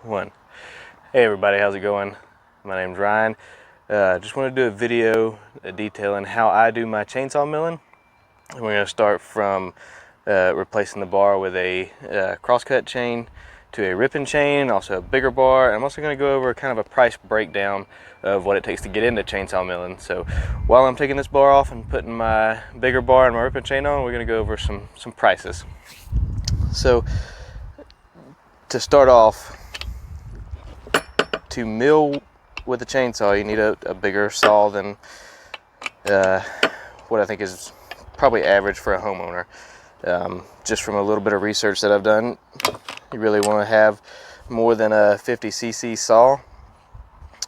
One. Hey everybody, how's it going? My name's Ryan. Just want to do a video detailing how I do my chainsaw milling. And we're going to start from replacing the bar with a crosscut chain to a ripping chain, also a bigger bar. And I'm also going to go over kind of a price breakdown of what it takes to get into chainsaw milling. So while I'm taking this bar off and putting my bigger bar and my ripping chain on, we're going to go over some prices. So to start off, to mill with a chainsaw, you need a bigger saw than what I think is probably average for a homeowner. Just from a little bit of research that I've done, you really want to have more than a 50cc saw.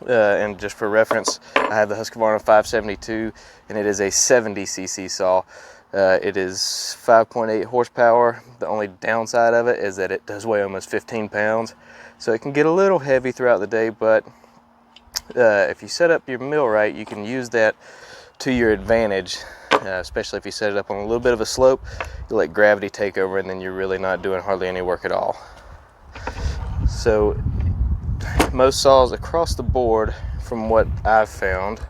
And just for reference, I have the Husqvarna 572, and it is a 70cc saw. It is 5.8 horsepower. The only downside of it is that it does weigh almost 15 pounds. So it can get a little heavy throughout the day, but if you set up your mill right, you can use that to your advantage, especially if you set it up on a little bit of a slope. You let gravity take over, and then you're really not doing hardly any work at all. So most saws across the board, from what I've found,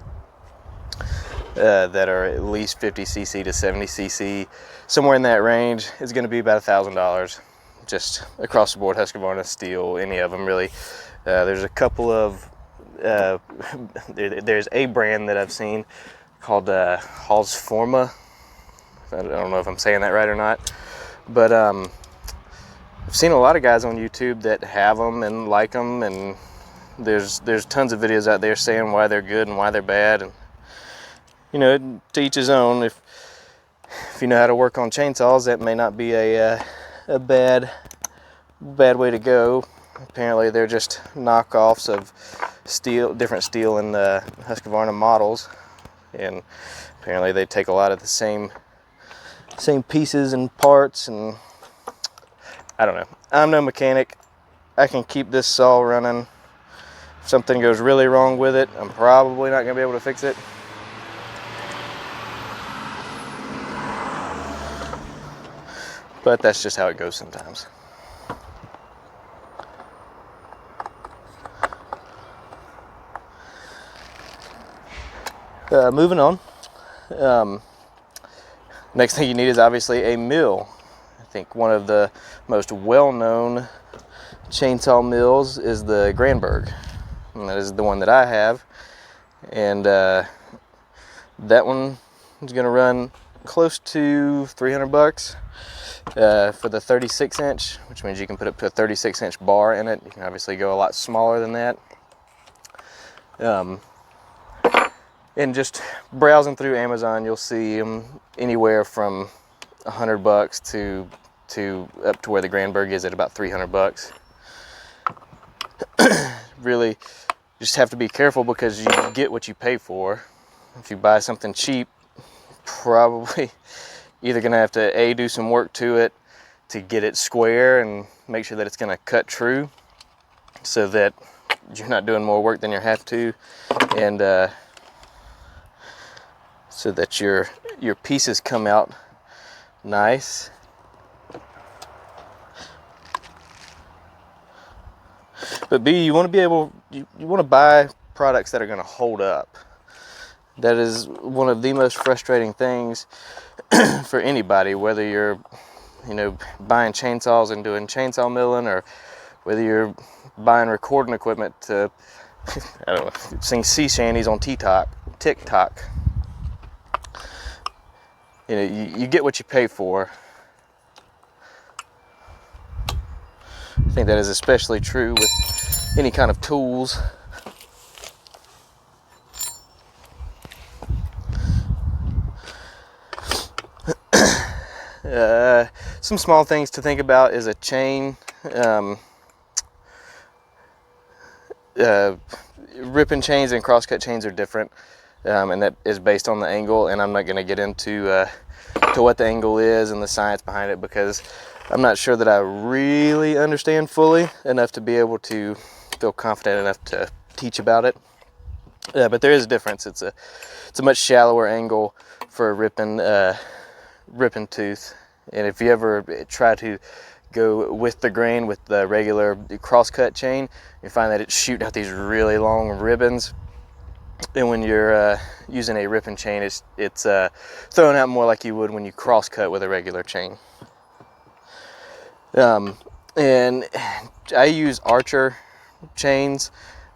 that are at least 50cc to 70cc, somewhere in that range, is going to be about $1,000. Just across the board, Husqvarna, steel, any of them really. There's a couple of there's a brand that I've seen called Husqvarna. I don't know if I'm saying that right or not, but I've seen a lot of guys on YouTube that have them and like them, and there's tons of videos out there saying why they're good and why they're bad, and you know, to each his own. If you know how to work on chainsaws, that may not be a bad way to go. Apparently they're just knockoffs of different steel and Husqvarna models, and apparently they take a lot of the same pieces and parts, and I don't know. I'm no mechanic. I can keep this saw running. If something goes really wrong with it, I'm probably not going to be able to fix it. But that's just how it goes sometimes. Moving on. Next thing you need is obviously a mill. I think one of the most well-known chainsaw mills is the Granberg, and that is the one that I have. And that one is going to run close to $300 for the 36-inch, which means you can put up to a 36-inch bar in it. You can obviously go a lot smaller than that. And just browsing through Amazon, you'll see them anywhere from $100 to up to where the Granberg is at about $300. Really, just have to be careful, because you get what you pay for. If you buy something cheap, probably either gonna have to do some work to it to get it square and make sure that it's gonna cut true, so that you're not doing more work than you have to, and so that your pieces come out nice. But B, you want to be able, you want to buy products that are going to hold up. That is one of the most frustrating things for anybody, whether you're, you know, buying chainsaws and doing chainsaw milling, or whether you're buying recording equipment to, I don't know, sing sea shanties on TikTok. You know, you get what you pay for. I think that is especially true with any kind of tools. Some small things to think about is a chain. Ripping chains and crosscut chains are different, and that is based on the angle, and I'm not going to get into to what the angle is and the science behind it, because I'm not sure that I really understand fully enough to be able to feel confident enough to teach about it. But there is a difference. It's a much shallower angle for a ripping tooth, and if you ever try to go with the grain with the regular cross-cut chain, you find that it's shooting out these really long ribbons. And when you're using a ripping chain, it's throwing out more like you would when you cross-cut with a regular chain. And I use Archer chains.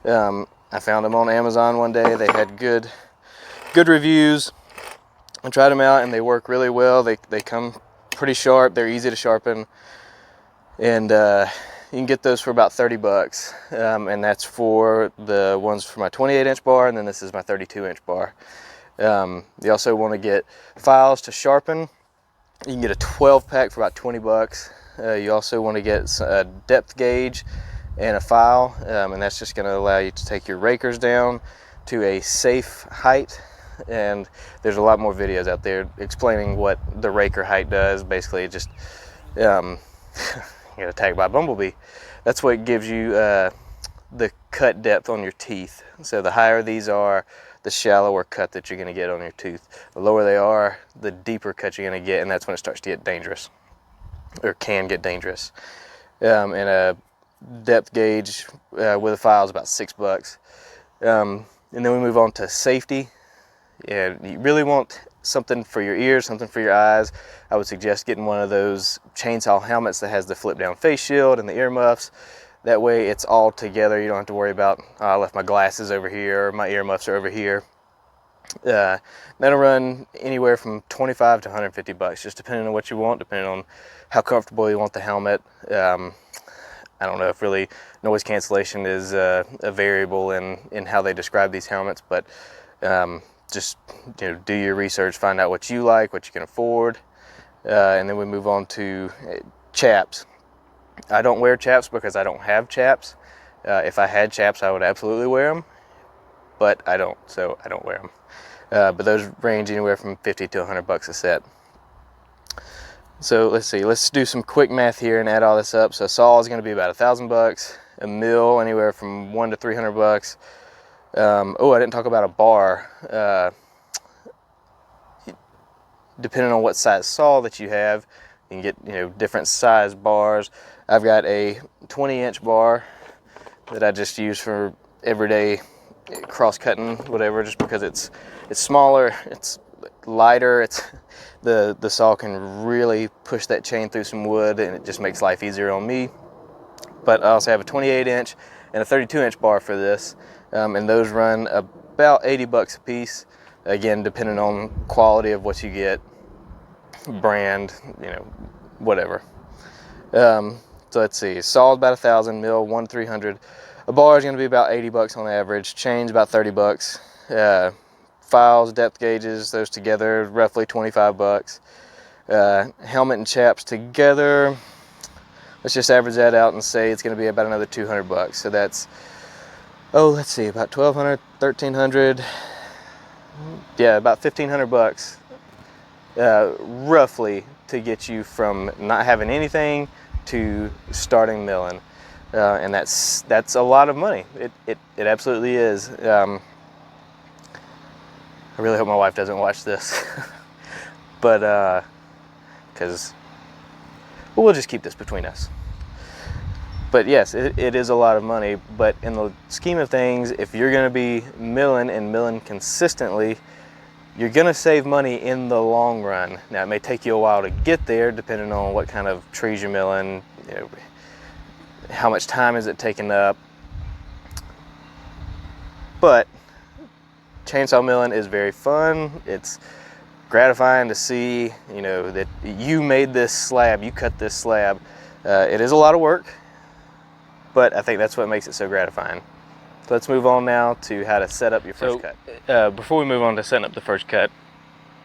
I found them on Amazon one day. They had good reviews. I tried them out and they work really well. They come pretty sharp. They're easy to sharpen, and you can get those for about 30 bucks. And that's for the ones for my 28-inch bar, and then this is my 32-inch bar. You also want to get files to sharpen. You can get a 12-pack for about 20 bucks. You also want to get a depth gauge and a file, and that's just going to allow you to take your rakers down to a safe height. And there's a lot more videos out there explaining what the raker height does. Basically, it just you get attacked by a bumblebee. That's what gives you the cut depth on your teeth. So the higher these are, the shallower cut that you're going to get on your tooth. The lower they are, the deeper cut you're going to get, and that's when it starts to get dangerous, or can get dangerous. And a depth gauge with a file is about $6. And then we move on to safety. And you really want something for your ears, something for your eyes. I would suggest getting one of those chainsaw helmets that has the flip down face shield and the earmuffs. That way it's all together. You don't have to worry about, oh, I left my glasses over here, or my earmuffs are over here. That'll run anywhere from 25 to 150 bucks, just depending on what you want, depending on how comfortable you want the helmet. I don't know if really noise cancellation is a variable in how they describe these helmets, but just do your research, find out what you like, what you can afford, and then we move on to chaps. I don't wear chaps because I don't have chaps. If I had chaps, I would absolutely wear them, but I don't, so I don't wear them. But those range anywhere from 50 to 100 bucks a set. So let's see, let's do some quick math here and add all this up. So a saw is going to be about $1,000, a mill anywhere from 100 to 300 bucks. Oh, I didn't talk about a bar. Depending on what size saw that you have, you can get different size bars. I've got a 20-inch bar that I just use for everyday cross-cutting, whatever, just because it's smaller, it's lighter, the saw can really push that chain through some wood, and it just makes life easier on me. But I also have a 28-inch and a 32-inch bar for this. And those run about 80 bucks a piece, again depending on quality of what you get, brand, whatever. So let's see, saw is about 1,000, mill 1-300. A bar is going to be about 80 bucks on average, chains about 30 bucks. Files, depth gauges, those together roughly 25 bucks. Helmet and chaps together, let's just average that out and say it's going to be about another 200 bucks. So that's, oh, let's see, about 1,200, 1,300, yeah, about 1,500 bucks, roughly, to get you from not having anything to starting milling, and that's a lot of money. It absolutely is. I really hope my wife doesn't watch this, but because we'll just keep this between us. But yes, it is a lot of money, but in the scheme of things, if you're going to be milling and milling consistently, you're going to save money in the long run. Now, it may take you a while to get there, depending on what kind of trees you're milling, how much time is it taking up. But chainsaw milling is very fun. It's gratifying to see, that you made this slab, you cut this slab. It is a lot of work, but I think that's what makes it so gratifying. So let's move on now to how to set up your first cut. Before we move on to setting up the first cut,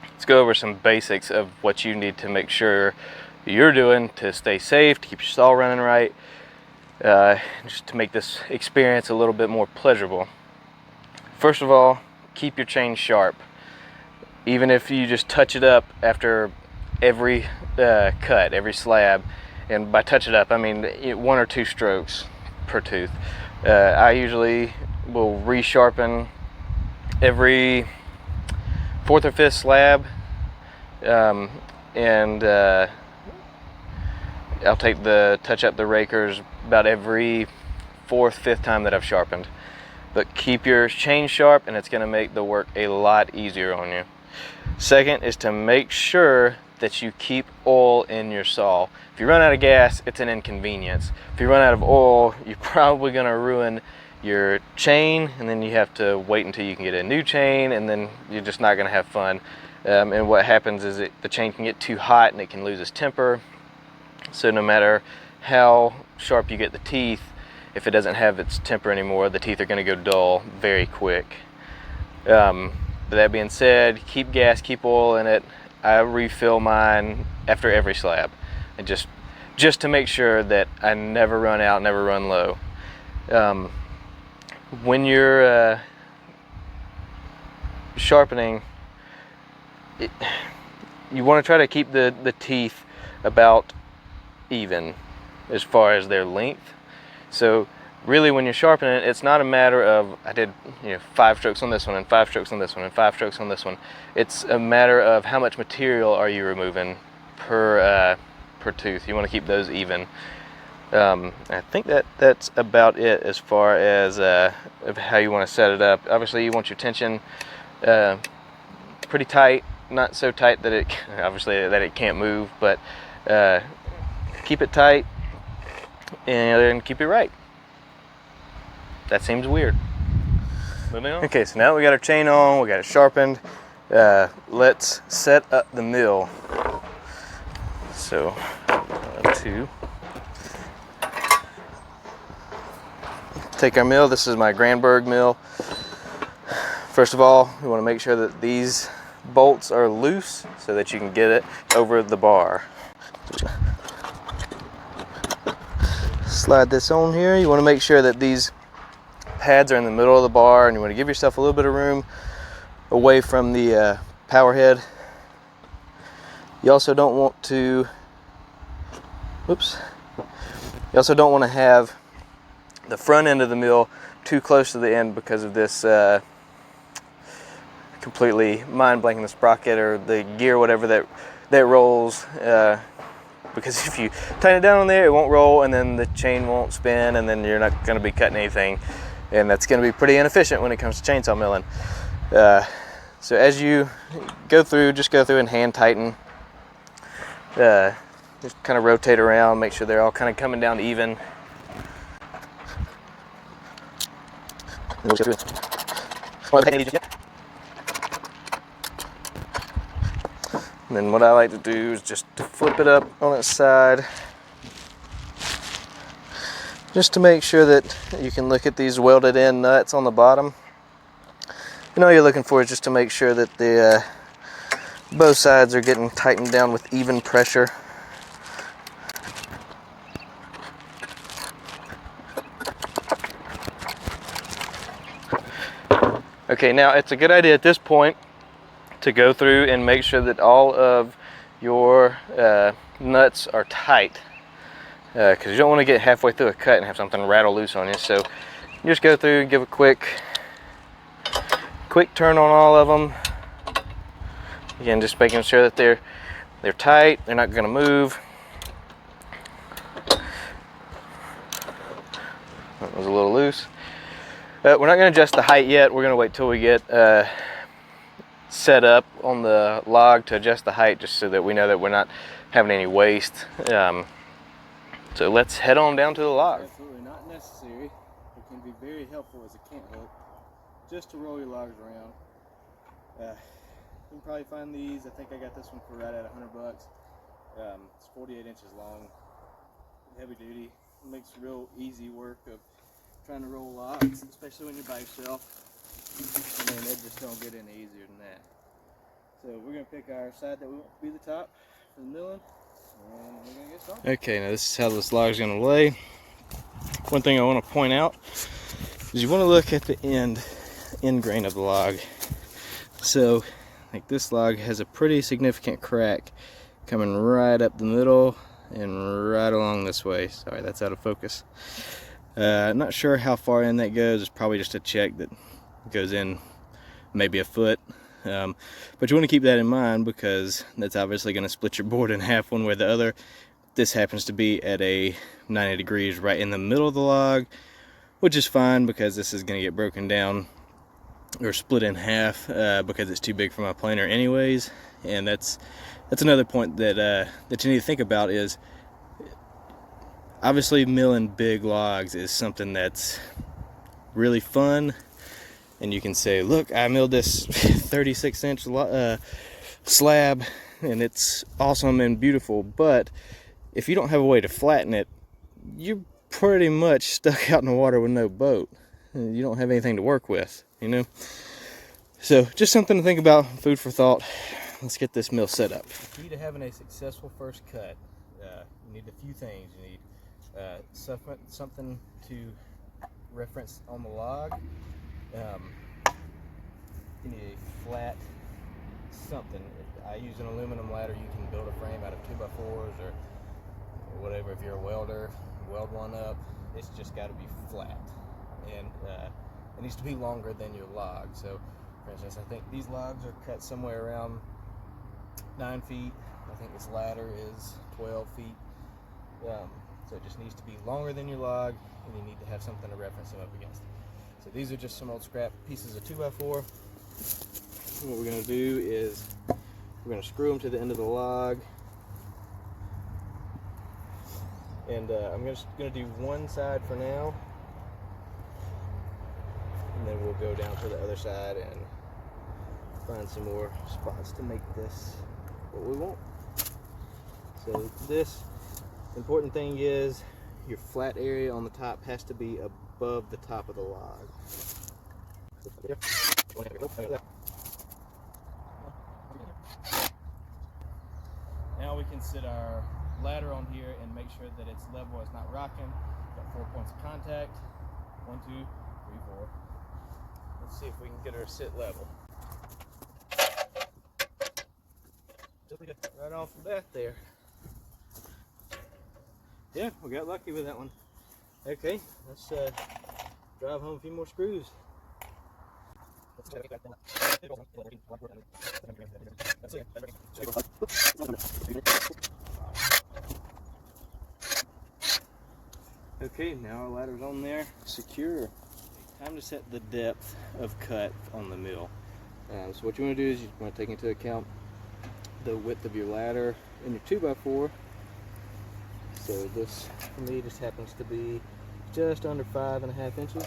let's go over some basics of what you need to make sure you're doing to stay safe, to keep your saw running right, just to make this experience a little bit more pleasurable. First of all, keep your chain sharp. Even if you just touch it up after every cut, every slab, and by touch it up, I mean 1 or 2 strokes per tooth. I usually will resharpen every 4th or 5th slab, and I'll touch up the rakers about every 4th, 5th time that I've sharpened. But keep your chain sharp, and it's going to make the work a lot easier on you. Second is to make sure that you keep oil in your saw. If you run out of gas, it's an inconvenience. If you run out of oil, you're probably going to ruin your chain, and then you have to wait until you can get a new chain, and then you're just not going to have fun. And what happens is the chain can get too hot and it can lose its temper. So no matter how sharp you get the teeth, if it doesn't have its temper anymore, the teeth are going to go dull very quick. But that being said, keep gas, keep oil in it. I refill mine after every slab, and just to make sure that I never run out, never run low. When you're sharpening, you want to try to keep the teeth about even as far as their length. So really, when you're sharpening it, it's not a matter of I did 5 strokes on this one and 5 strokes on this one and 5 strokes on this one. It's a matter of how much material are you removing per tooth. You want to keep those even. I think that's about it as far as of how you want to set it up. Obviously, you want your tension pretty tight, not so tight that it can't move, but keep it tight and keep it right. That seems weird. Moving on. Okay, so now we got our chain on, we got it sharpened. Let's set up the mill. So, take our mill. This is my Granberg mill. First of all, we want to make sure that these bolts are loose so that you can get it over the bar. Slide this on here. You want to make sure that these pads are in the middle of the bar, and you want to give yourself a little bit of room away from the power head. You also don't want to have the front end of the mill too close to the end because of this completely mind blanking, the sprocket or the gear, whatever that rolls. Because if you tighten it down on there, it won't roll, and then the chain won't spin, and then you're not going to be cutting anything, and that's going to be pretty inefficient when it comes to chainsaw milling. So as you go through, just go through and hand tighten. Just kind of rotate around, make sure they're all kind of coming down even. And then what I like to do is just to flip it up on its side, just to make sure that you can look at these welded in nuts on the bottom. And all you're looking for is just to make sure that the both sides are getting tightened down with even pressure. Okay, now it's a good idea at this point to go through and make sure that all of your nuts are tight, because you don't want to get halfway through a cut and have something rattle loose on you. So you just go through and give a quick turn on all of them. Again, just making sure that they're tight, they're not going to move. That was a little loose. We're not going to adjust the height yet. We're going to wait till we get set up on the log to adjust the height, just so that we know that we're not having any waste. So let's head on down to the log. Absolutely not necessary. It can be very helpful as a cant hook, just to roll your logs around. You can probably find these. I think I got this one for right at $100. It's 48 inches long, heavy duty. It makes real easy work of trying to roll logs, especially when you're by yourself. I mean, it just don't get any easier than that. So we're going to pick our side that we want to be the top for the milling, and we're going to get started. Okay, now this is how this log is going to lay. One thing I want to point out is you want to look at the end grain of the log. So, like, this log has a pretty significant crack coming right up the middle and right along this way. Sorry, that's out of focus. Not sure how far in that goes. It's probably just a check that goes in maybe a foot. But you want to keep that in mind, because that's obviously going to split your board in half one way or the other. This happens to be at a 90 degrees right in the middle of the log, which is fine because this is going to get broken down or split in half because it's too big for my planer anyways. And that's another point that that you need to think about is, obviously milling big logs is something that's really fun, and you can say, look, I milled this 36-inch slab and it's awesome and beautiful, but if you don't have a way to flatten it, you're pretty much stuck out in the water with no boat. You don't have anything to work with, you know? So just something to think about, food for thought. Let's get this mill set up. The key to having a successful first cut, you need a few things. You need something to reference on the log. You need a flat something. I use an aluminum ladder. You can build a frame out of 2x4s or whatever. If you're a welder, weld one up. It's just got to be flat, and it needs to be longer than your log. So for instance, I think these logs are cut somewhere around 9 feet. I think this ladder is 12 feet. So it just needs to be longer than your log, and you need to have something to reference them up against. So these are just some old scrap pieces of 2x4. What we're going to do is we're going to screw them to the end of the log. And I'm just going to do one side for now, and then we'll go down to the other side and find some more spots to make this what we want. So this important thing is your flat area on the top has to be above the top of the log. Now we can sit our ladder on here and make sure that it's level, it's not rocking. Got 4 points of contact. 1, 2, 3, 4. Let's see if we can get her to sit level. Right off the bat there. Yeah, we got lucky with that one. Okay, let's drive home a few more screws. Okay, now our ladder's on there, secure. Time to set the depth of cut on the mill. So what you want to do is you want to take into account the width of your ladder and your 2x4. So this for me just happens to be just under 5.5 inches.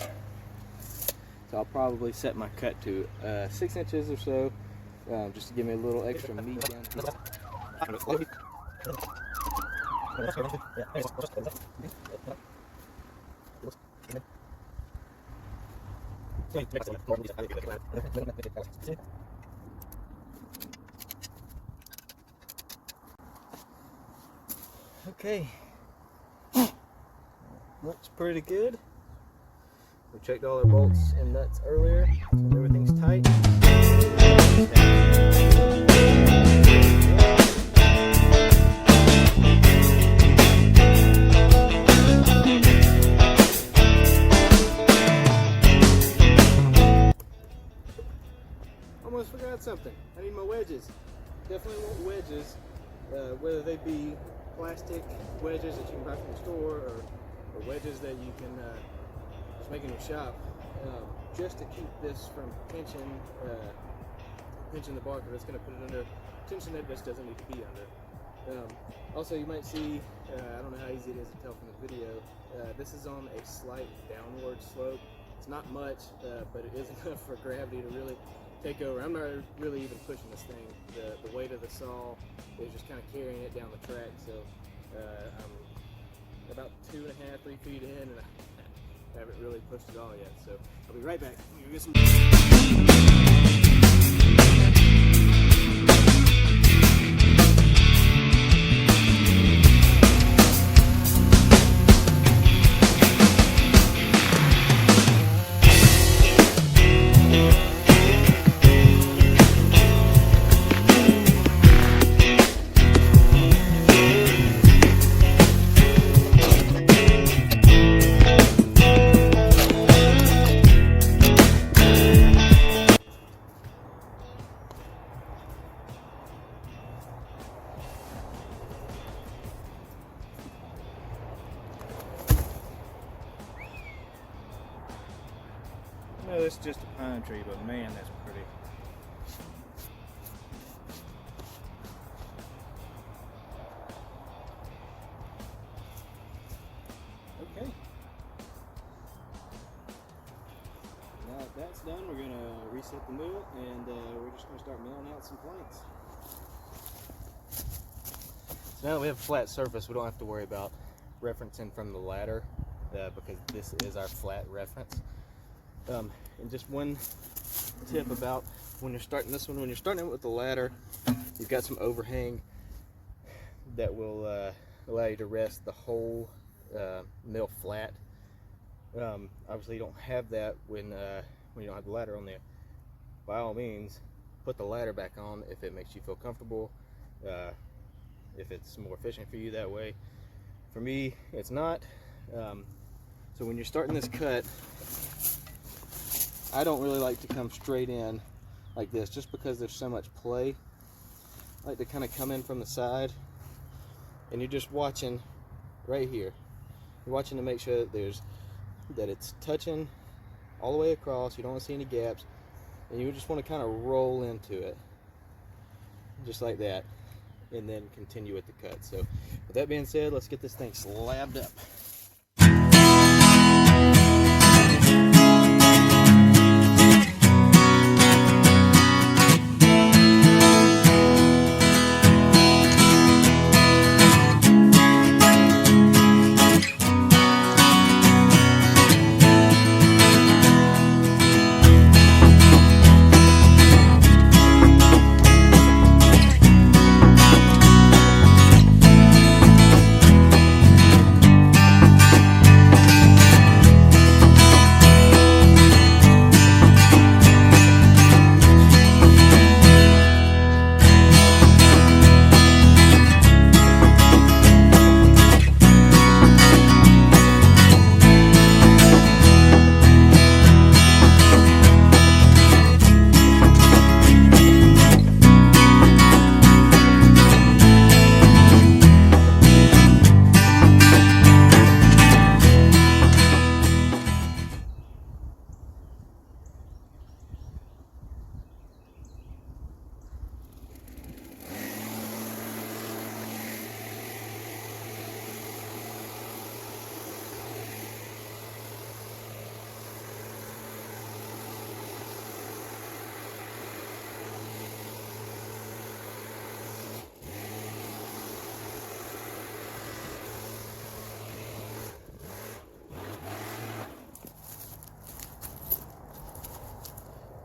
So I'll probably set my cut to 6 inches or so, just to give me a little extra meat down here. Okay, looks pretty good. We checked all our bolts and nuts earlier, so everything's tight. Almost forgot something. I need my wedges. Definitely want wedges, whether they be plastic wedges that you can buy from the store, or wedges that you can just make in your shop, just to keep this from pinching the bark, or it's going to put it under tension that this doesn't need to be under. Also, you might see, I don't know how easy it is to tell from the video, this is on a slight downward slope. It's not much, but it is enough for gravity to really take over. I'm not really even pushing this thing. The weight of the saw is just kind of carrying it down the track. So I'm about 2.5, 3 feet in, and I haven't really pushed it all yet. So I'll be right back. I'm gonna get some. know it's just a pine tree, but man, that's pretty. Okay. Now that that's done, we're going to reset the mill, and we're just going to start milling out some planks. So now that we have a flat surface, we don't have to worry about referencing from the ladder because this is our flat reference. And just one tip about when you're starting this one, when you're starting it with the ladder, you've got some overhang that will allow you to rest the whole mill flat. Obviously you don't have that when you don't have the ladder on there. By all means, put the ladder back on if it makes you feel comfortable, if it's more efficient for you that way. For me, it's not. So when you're starting this cut, I don't really like to come straight in like this just because there's so much play. I like to kind of come in from the side, and you're just watching right here. You're watching to make sure that it's touching all the way across. You don't want to see any gaps, and you just want to kind of roll into it just like that, and then continue with the cut. So with that being said, let's get this thing slabbed up.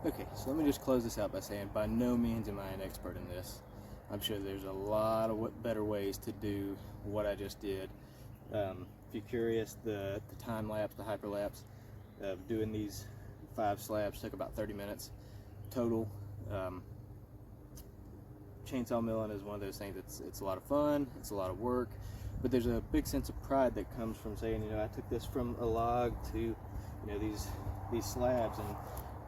Okay, so let me just close this out by saying by no means am I an expert in this. I'm sure there's a lot of better ways to do what I just did. If you're curious, the time lapse, the hyperlapse of doing these 5 slabs took about 30 minutes total. Chainsaw milling is one of those things it's a lot of fun, it's a lot of work, but there's a big sense of pride that comes from saying, you know, I took this from a log to, you know, these slabs, and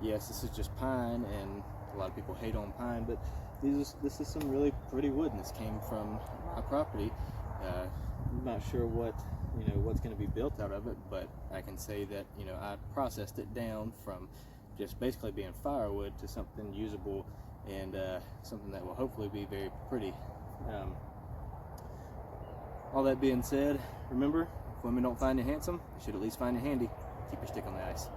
yes, this is just pine, and a lot of people hate on pine, but this is some really pretty wood, and this came from my property. I'm not sure what's going to be built out of it, but I can say that, you know, I processed it down from just basically being firewood to something usable and something that will hopefully be very pretty. All that being said, remember, if women don't find you handsome, they should at least find you handy. Keep your stick on the ice.